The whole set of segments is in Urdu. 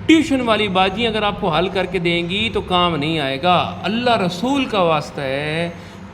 ٹیوشن والی بازی اگر آپ کو حل کر کے دیں گی تو کام نہیں آئے گا۔ اللہ رسول کا واسطہ ہے،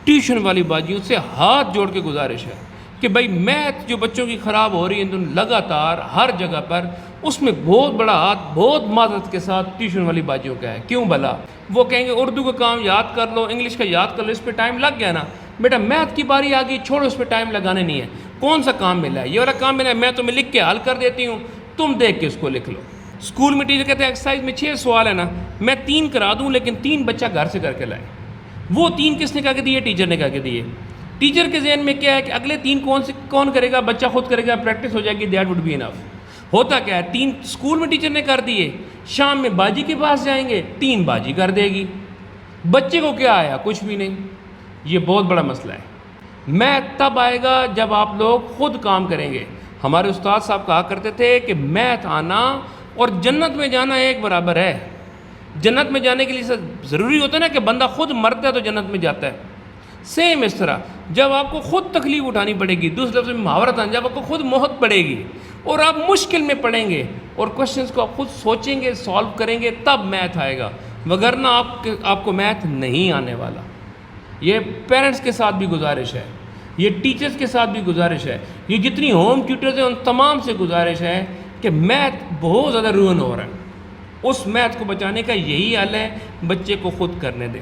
ٹیوشن والی بازیوں سے ہاتھ جوڑ کے گزارش ہے کہ بھائی میتھ جو بچوں کی خراب ہو رہی ہے لگاتار ہر جگہ پر، اس میں بہت بڑا ہاتھ بہت معذرت کے ساتھ ٹیوشن والی بازیوں کا ہے۔ کیوں بھلا؟ وہ کہیں گے اردو کا کام یاد کر لو، انگلش کا یاد کر لو، اس پہ ٹائم لگ گیا نا، بیٹا میتھ کی باری آ گئی، چھوڑو، اس پہ ٹائم لگانے نہیں ہے۔ کون سا کام ملا ہے؟ یہ والا کام ملا ہے، میں تمہیں لکھ کے حل کر دیتی ہوں، تم دیکھ کے اس کو لکھ لو۔ اسکول میں ٹیچر کہتے ہیں ایکسرسائز میں 6 سوال ہے نا، میں 3 کرا دوں لیکن 3 بچہ گھر سے کر کے لائے۔ وہ 3 کس نے کہا کہ دیے؟ ٹیچر نے کہا کہ دیے۔ ٹیچر کے ذہن میں کیا ہے کہ اگلے 3 کون کرے گا؟ بچہ خود کرے گا، پریکٹس ہو جائے گی، دیٹ وڈ بی انف۔ ہوتا کیا ہے، 3 اسکول میں ٹیچر نے کر دیے، شام میں باجی کے پاس جائیں گے، 3 باجی کر دے گی، بچے کو کیا آیا؟ کچھ بھی نہیں۔ یہ بہت بڑا مسئلہ ہے۔ میتھ تب آئے گا جب آپ لوگ خود کام کریں گے۔ ہمارے استاد صاحب کہا کرتے تھے کہ میتھ آنا اور جنت میں جانا ایک برابر ہے۔ جنت میں جانے کے لیے ضروری ہوتا ہے نا کہ بندہ خود مرتا ہے تو جنت میں جاتا ہے۔ سیم اس طرح جب آپ کو خود تکلیف اٹھانی پڑے گی، دوسرے لفظ میں محاورت آنا، جب آپ کو خود محنت پڑے گی اور آپ مشکل میں پڑیں گے اور کوشچنس کو آپ خود سوچیں گے، سالو کریں گے، تب میتھ آئے گا، وگرنہ آپ کو میتھ نہیں آنے والا۔ یہ پیرنٹس کے ساتھ بھی گزارش ہے، یہ ٹیچرز کے ساتھ بھی گزارش ہے، یہ جتنی ہوم ٹیوٹرز ہیں ان تمام سے گزارش ہے کہ میتھ بہت زیادہ روئن ہو رہا ہے۔ اس میتھ کو بچانے کا یہی حل ہے، بچے کو خود کرنے دیں۔